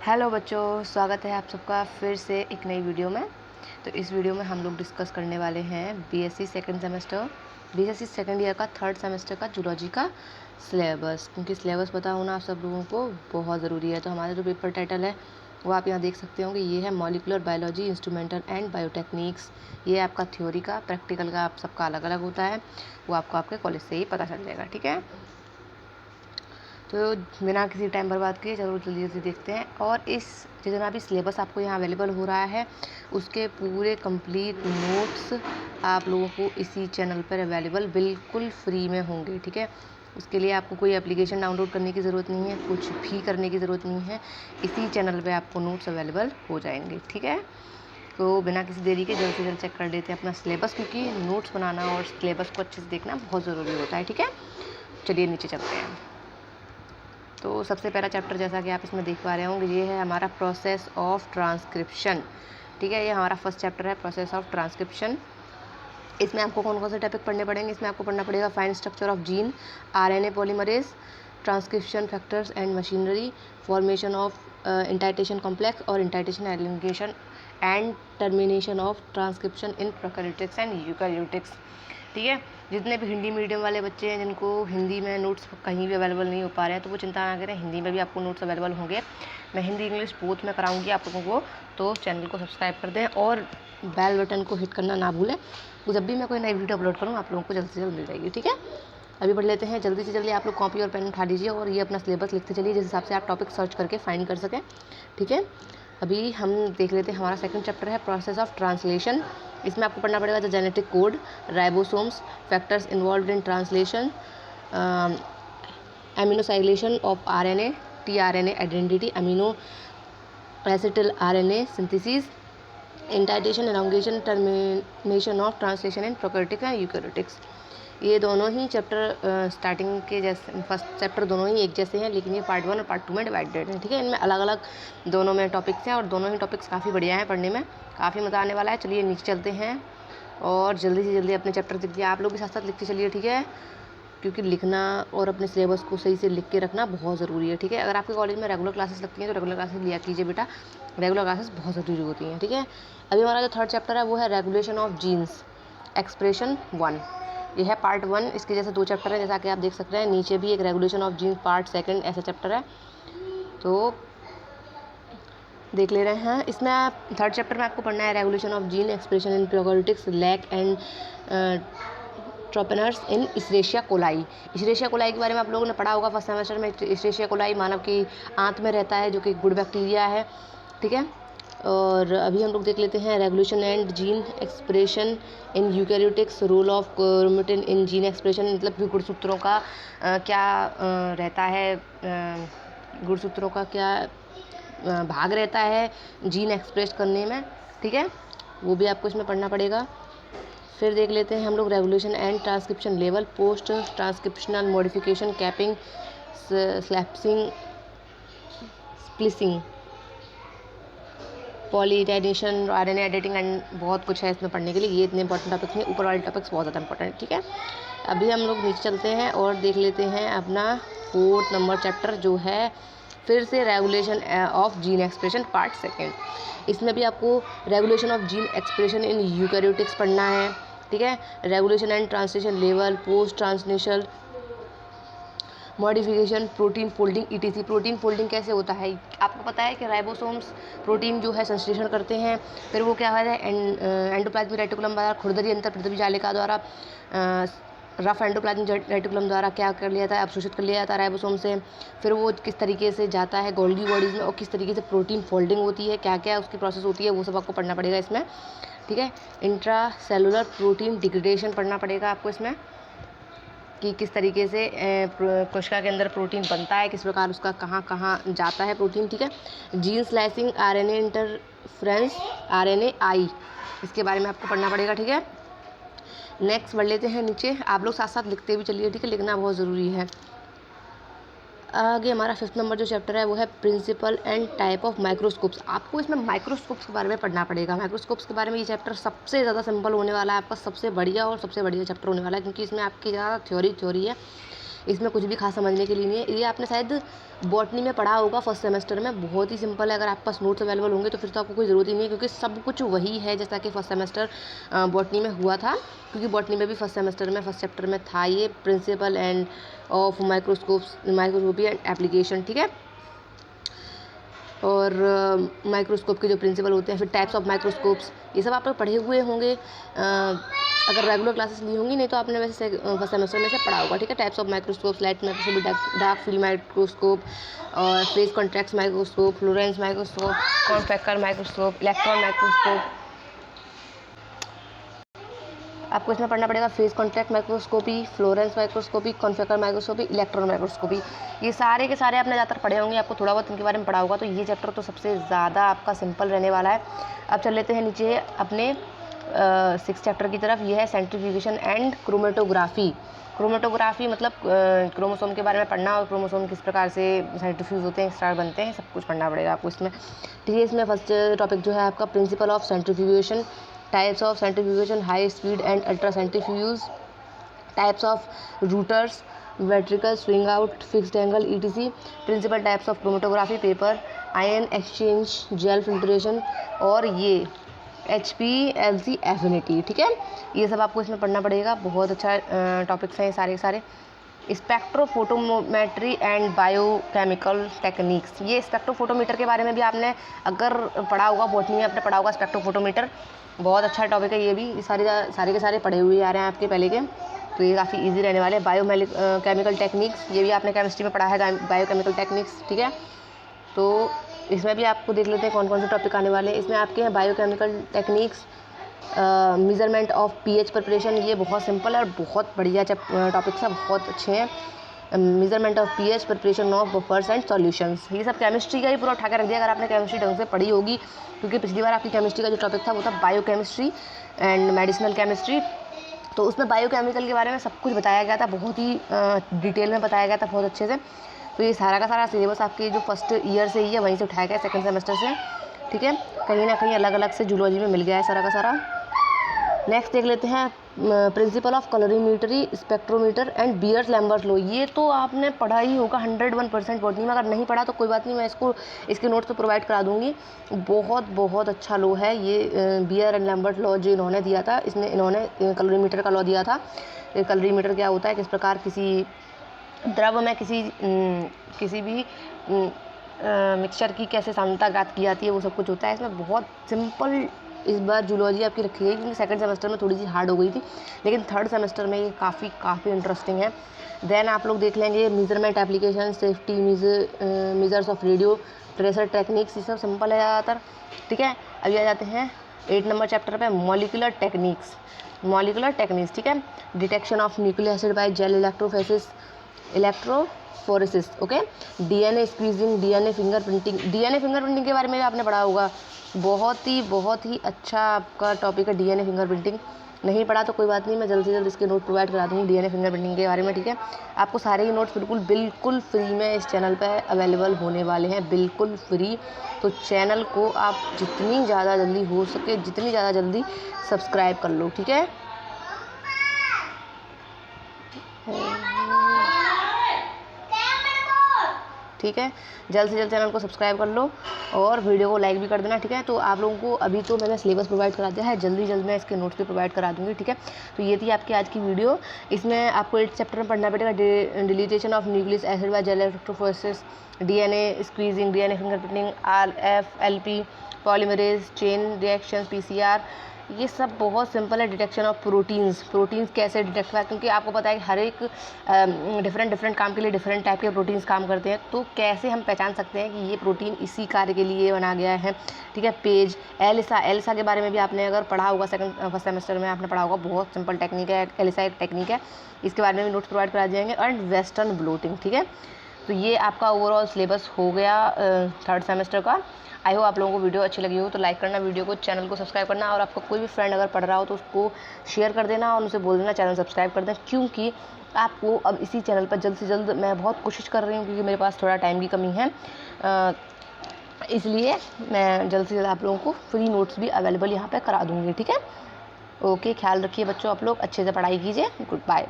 Hello बच्चों, स्वागत है आप सबका फिर से एक नई वीडियो में। तो इस वीडियो में हम लोग डिस्कस करने वाले हैं बीएससी सेकेंड ईयर का थर्ड सेमेस्टर का जूलॉजी का सिलेबस, क्योंकि सिलेबस पता होना आप सब लोगों को बहुत ज़रूरी है। तो हमारा जो पेपर टाइटल है वो आप यहाँ देख सकते होंगे, ये है मॉलिक्यूलर बायोलॉजी इंस्ट्रूमेंटल एंड बायोटेक्निक्स। ये आपका थ्योरी का, प्रैक्टिकल का आप सबका अलग अलग होता है, वो आपको आपके कॉलेज से ही पता चल जाएगा। ठीक है, तो बिना किसी टाइम बर्बाद किए ज़रूर जल्दी जल्दी देखते हैं। और इस जितना भी सिलेबस आपको यहाँ अवेलेबल हो रहा है उसके पूरे कंप्लीट नोट्स आप लोगों को इसी चैनल पर अवेलेबल बिल्कुल फ्री में होंगे। ठीक है, उसके लिए आपको कोई एप्लीकेशन डाउनलोड करने की ज़रूरत नहीं है, कुछ भी करने की ज़रूरत नहीं है, इसी चैनल पे आपको नोट्स अवेलेबल हो जाएंगे। ठीक है, तो बिना किसी देरी के जल्द से जल्द चेक कर लेते हैं अपना सिलेबस, क्योंकि नोट्स बनाना और सिलेबस को अच्छे से देखना बहुत ज़रूरी होता है। ठीक है, चलिए नीचे चलते हैं। तो सबसे पहला चैप्टर जैसा कि आप इसमें देख पा रहे होंगे, ये है हमारा प्रोसेस ऑफ ट्रांसक्रिप्शन। ठीक है, ये हमारा फर्स्ट चैप्टर है, प्रोसेस ऑफ ट्रांसक्रिप्शन। इसमें आपको कौन कौन से टॉपिक पढ़ने पड़ेंगे? इसमें आपको पढ़ना पड़ेगा fine structure of gene, RNA polymerase, transcription factors and machinery, formation of initiation complex और initiation elongation and termination of transcription in prokaryotics and eukaryotics. ठीक है, जितने भी हिंदी मीडियम वाले बच्चे हैं जिनको हिंदी में नोट्स कहीं भी अवेलेबल नहीं हो पा रहे हैं, तो वो चिंता ना करें, हिंदी में भी आपको नोट्स अवेलेबल होंगे। मैं हिंदी इंग्लिश बोथ में कराऊंगी आप लोगों को, तो चैनल को सब्सक्राइब कर दें और बेल बटन को हिट करना ना भूलें, तो जब भी मैं कोई नई वीडियो अपलोड करूँ आप लोगों को जल्द से जल्द मिल जाएगी। ठीक है, अभी पढ़ लेते हैं। जल्दी से जल्दी आप लोग कॉपी और पेन उठा लीजिए और ये अपना सिलेबस लिखते चलिए, जिस हिसाब से आप टॉपिक सर्च करके फाइंड कर सकें। ठीक है, अभी हम देख लेते हैं, हमारा सेकंड चैप्टर है प्रोसेस ऑफ ट्रांसलेशन। इसमें आपको पढ़ना पड़ेगा the genetic code, ribosomes, factors involve in translation, aminoacylation of RNA, tRNA identity, amino acetyl RNA synthesis, initiation, elongation, termination of translation in prokaryotics and eukaryotics. ये दोनों ही chapter starting के जैसे first chapter दोनों ही एक जैसे हैं, लेकिन ये पार्ट 1 और पार्ट 2 में डिवाइडेड है। ठीक है, इनमें अलग अलग दोनों में टॉपिक्स हैं और दोनों ही टॉपिक्स काफ़ी बढ़िया हैं, पढ़ने में काफ़ी मज़ा आने वाला है। चलिए नीचे चलते हैं और जल्दी से जल्दी अपने चैप्टर लिखिए। आप लोग भी साथ साथ लिखते चलिए। ठीक है, क्योंकि लिखना और अपने सिलेबस को सही से लिख के रखना बहुत ज़रूरी है। ठीक है, अगर आपके कॉलेज में रेगुलर क्लासेस लगती हैं तो रेगुलर क्लासेस लिया कीजिए बेटा, रेगुलर क्लासेस बहुत ज़रूरी होती हैं। ठीक है, अभी हमारा जो थर्ड चैप्टर है वो है रेगुलेशन ऑफ जीन्स एक्सप्रेशन 1। ये है पार्ट 1, इसके जैसे 2 चैप्टर है, जैसा कि आप देख सकते हैं। नीचे भी एक रेगुलेशन ऑफ जीन्स पार्ट 2 ऐसा चैप्टर है, तो देख ले रहे हैं। इसमें आप थर्ड चैप्टर में आपको पढ़ना है regulation of gene expression in prokaryotics, lac and trp operons in Escherichia coli. Escherichia coli के बारे में आप लोगों ने पढ़ा होगा फर्स्ट सेमेस्टर में। इशरेशिया कोलाई मानव की आंत में रहता है, जो कि गुड बैक्टीरिया है। ठीक है, और अभी हम लोग देख लेते हैं regulation and gene expression in eukaryotics, role of chromatin in gene expression. मतलब कि गुणसूत्रों का क्या रहता है, गुणसूत्रों का क्या भाग रहता है जीन एक्सप्रेस करने में। ठीक है, वो भी आपको इसमें पढ़ना पड़ेगा। फिर देख लेते हैं हम लोग regulation and transcription level, post transcriptional modification, capping, splicing, splicing, polyadenylation, RNA editing and बहुत कुछ है इसमें पढ़ने के लिए। ये इतने इंपॉर्टेंट टॉपिक्स हैं, ऊपर वाले टॉपिक्स बहुत ज़्यादा इंपॉर्टेंट। ठीक है, अभी हम लोग नीचे चलते हैं और देख लेते हैं अपना 4th नंबर चैप्टर, जो है फिर से regulation of gene expression part 2। इसमें भी आपको regulation of gene expression in eukaryotics पढ़ना है। ठीक है, regulation and translation level, post translational modification, protein folding etc. Protein folding कैसे होता है? आपको पता है कि राइबोसोम्स प्रोटीन जो है संश्लेषण करते हैं, फिर वो क्या है एंडोप्लाज्मिक रेटिकुलम द्वारा, खुरदरी अंतर पृथ्वी जालिका द्वारा, रफ एंडोप्लाज्मिक रेटिकुलम द्वारा क्या कर लिया जाता है, अवशोषित कर लिया जाता है राइबोसोम से। फिर वो किस तरीके से जाता है गोल्गी बॉडीज़ में और किस तरीके से प्रोटीन फोल्डिंग होती है, क्या क्या उसकी प्रोसेस होती है, वो सब आपको पढ़ना पड़ेगा इसमें। ठीक है, इंट्रा सेलुलर प्रोटीन डिग्रेडेशन पढ़ना पड़ेगा आपको इसमें, कि किस तरीके से कोशिका के अंदर प्रोटीन बनता है, किस प्रकार उसका कहाँ कहाँ जाता है प्रोटीन। ठीक है, gene slicing, RNA interference, RNA I, इसके बारे में आपको पढ़ना पड़ेगा। ठीक है, नेक्स्ट बढ़ लेते हैं नीचे, आप लोग साथ साथ लिखते भी चलिए। ठीक है, लिखना बहुत ज़रूरी है। आगे हमारा 5th नंबर जो चैप्टर है वो है principle and type of microscopes. आपको इसमें माइक्रोस्कोप्स के बारे में पढ़ना पड़ेगा। माइक्रोस्कोप्स के बारे में ये चैप्टर सबसे ज़्यादा सिंपल होने वाला है, आपका सबसे बढ़िया और सबसे बढ़िया चैप्टर होने वाला है, क्योंकि इसमें आपकी ज़्यादा थ्योरी है। इसमें कुछ भी खास समझने के लिए नहीं है। ये आपने शायद बॉटनी में पढ़ा होगा फर्स्ट सेमेस्टर में, बहुत ही सिंपल है। अगर आपके पास नोट्स अवेलेबल होंगे तो फिर तो आपको कोई ज़रूरत ही नहीं है, क्योंकि सब कुछ वही है जैसा कि फर्स्ट सेमेस्टर बॉटनी में हुआ था। क्योंकि बॉटनी में भी फर्स्ट सेमेस्टर में फर्स्ट चैप्टर में था ये principle and of microscopy and application, ठीक है। और माइक्रोस्कोप के जो प्रिंसिपल होते हैं, फिर टाइप्स ऑफ माइक्रोस्कोप्स, ये सब आप लोग पढ़े हुए होंगे अगर रेगुलर क्लासेस ली होंगी, नहीं तो आपने वैसे फर्स्ट सेमेस्टर में से पढ़ा होगा, ठीक है। Types of microscopes, light microscope, dark field microscope, और phase contrast microscope, fluorescence microscope, confocal microscope, electron microscope. आपको इसमें पढ़ना पड़ेगा phase contrast microscopy, fluorescence microscopy, confocal microscopy, electron microscopy. ये सारे के सारे आपने ज़्यादातर पढ़े होंगे, आपको थोड़ा बहुत इनके बारे में पढ़ा होगा। तो ये चैप्टर तो सबसे ज़्यादा आपका सिंपल रहने वाला है। अब चल लेते हैं नीचे अपने 6 चैप्टर की तरफ। ये है सेंट्रीफ्यूगेशन एंड क्रोमेटोग्राफी। क्रोमेटोग्राफी मतलब क्रोमोसोम के बारे में पढ़ना, और क्रोमोसोम किस प्रकार से सेंट्रीफ्यूज होते हैं, स्टार बनते हैं, सब कुछ पढ़ना पड़ेगा आपको इसमें, ठीक है। इसमें फर्स्ट टॉपिक जो है आपका principle of centrifugation, types of centrifugation, high speed and ultra centrifuge, types of rotors, vertical, swing out, fixed angle, etc, principle types of chromatography, paper, ion exchange, gel filtration, और ये HPLC affinity, ठीक है। ये सब आपको इसमें पढ़ना पड़ेगा। बहुत अच्छा टॉपिक्स हैं ये सारे सारे। स्पेक्ट्रोफोटोमेट्री एंड बायोकेमिकल टेक्निक्स, ये स्पेक्ट्रोफोटोमीटर के बारे में भी आपने अगर पढ़ा होगा, बॉटनी में आपने पढ़ा होगा स्पेक्ट्रोफोटोमीटर, बहुत अच्छा टॉपिक है ये भी। ये सारे के सारे पढ़े हुए आ रहे हैं आपके पहले के, तो ये काफ़ी इजी रहने वाले हैं। केमिकल टेक्निक्स, ये भी आपने केमिस्ट्री में पढ़ा है, बायोकेमिकल टेक्निक्स, ठीक है। तो इसमें भी आपको देख लेते हैं कौन कौन से टॉपिक आने वाले हैं। इसमें आपके हैं biochemical techniques, measurement of pH preparation, ये बहुत सिंपल है और बहुत बढ़िया टॉपिक्स हैं, बहुत अच्छे हैं। Measurement of pH, preparation of buffers and solutions, ये सब केमिस्ट्री का ही पूरा उठा के रख दिया अगर आपने केमिस्ट्री ढंग से पढ़ी होगी, क्योंकि पिछली बार आपकी केमिस्ट्री का जो टॉपिक था वो था बायोकेमिस्ट्री एंड मेडिसिनल केमिस्ट्री। तो उसमें बायोकेमिकल के बारे में सब कुछ बताया गया था, बहुत ही डिटेल में बताया गया था, बहुत अच्छे से। तो ये सारा का सारा सिलेबस आपके जो फर्स्ट ईयर से ही है वहीं से उठाया गया है, सेकंड सेमेस्टर से, ठीक है। कहीं ना कहीं अलग अलग से जूलॉजी में मिल गया है सारा का सारा। नेक्स्ट देख लेते हैं principle of colorimetry, spectrometer and Beer's Lambert law. ये तो आपने पढ़ा ही होगा 101% बॉटनी में, अगर नहीं पढ़ा तो कोई बात नहीं, मैं इसके नोट्स तो प्रोवाइड करा दूंगी। बहुत बहुत अच्छा लॉ है ये, बियर एंड लैम्बर्ट लॉ जो इन्होंने दिया था, इन्होंने कलरीमीटर का लॉ दिया था। कलरीमीटर क्या होता है, किस प्रकार किसी द्रव में किसी भी मिक्सचर की कैसे सांद्रता ज्ञात की जाती है, वो सब कुछ होता है इसमें। बहुत सिंपल इस बार जूलॉजी आपकी रखी गई, क्योंकि सेकंड सेमेस्टर में थोड़ी सी हार्ड हो गई थी, लेकिन थर्ड सेमेस्टर में ये काफ़ी इंटरेस्टिंग है। देन आप लोग देख लेंगे measurement application, safety measures of radio tracer techniques, ये सब सिंपल है ज़्यादातर, ठीक है। अभी आ जाते हैं 8 नंबर चैप्टर पे, मॉलिकुलर टेक्निक्स, ठीक है। Detection of nucleic acid by gel electrophoresis, okay. DNA squeezing, DNA fingerprinting के बारे में भी आपने पढ़ा होगा, बहुत ही अच्छा आपका टॉपिक है DNA फिंगरप्रिंटिंग। नहीं पढ़ा तो कोई बात नहीं, मैं जल्द से जल्द इसके नोट प्रोवाइड करा दूँगी DNA फिंगरप्रिंटिंग के बारे में, ठीक है। आपको सारे ही नोट्स बिल्कुल फ्री में इस चैनल पर अवेलेबल होने वाले हैं, बिल्कुल फ्री। तो चैनल को आप जितनी ज़्यादा जल्दी हो सके, जितनी ज़्यादा जल्दी सब्सक्राइब कर लो, ठीक है। ठीक है, जल्द से जल्द चैनल को सब्सक्राइब कर लो और वीडियो को लाइक भी कर देना, ठीक है। तो आप लोगों को अभी तो मैंने सिलेबस प्रोवाइड करा दिया है, जल्दी मैं इसके नोट्स भी प्रोवाइड करा दूंगी, ठीक है। तो ये थी आपकी आज की वीडियो। इसमें आपको 8 चैप्टर में पढ़ना पड़ेगा, deletion of nucleic acid by gel electrophoresis, DNA squeezing, DNA fingerprinting, RFLP, polymerase chain reaction, PCR, ये सब बहुत सिंपल है। डिटेक्शन ऑफ प्रोटीन्स कैसे डिटेक्ट हुआ, क्योंकि आपको पता है कि हर एक डिफरेंट काम के लिए डिफरेंट टाइप के प्रोटीन्स काम करते हैं, तो कैसे हम पहचान सकते हैं कि ये प्रोटीन इसी कार्य के लिए बना गया है, ठीक है। पेज एलिसा के बारे में भी आपने अगर पढ़ा होगा, फर्स्ट सेमेस्टर में आपने पढ़ा होगा, बहुत सिंपल टेक्निक है, एलिसा एक टेक्निक है, इसके बारे में भी नोट्स प्रोवाइड करा जाएंगे। एंड वेस्टर्न ब्लोटिंग, ठीक है। तो ये आपका ओवरऑल सिलेबस हो गया थर्ड सेमेस्टर का। आई होप आप लोगों को वीडियो अच्छी लगी हो तो लाइक करना वीडियो को, चैनल को सब्सक्राइब करना, और आपका कोई भी फ्रेंड अगर पढ़ रहा हो तो उसको शेयर कर देना और उनसे बोल देना चैनल सब्सक्राइब कर दें, क्योंकि आपको अब इसी चैनल पर जल्द से जल्द, मैं बहुत कोशिश कर रही हूँ क्योंकि मेरे पास थोड़ा टाइम की कमी है, इसलिए मैं जल्द से जल्द आप लोगों को फ्री नोट्स भी अवेलेबल यहाँ पर करा दूँगी, ठीक है। ओके, ख्याल रखिए बच्चों, आप लोग अच्छे से पढ़ाई कीजिए। Good bye.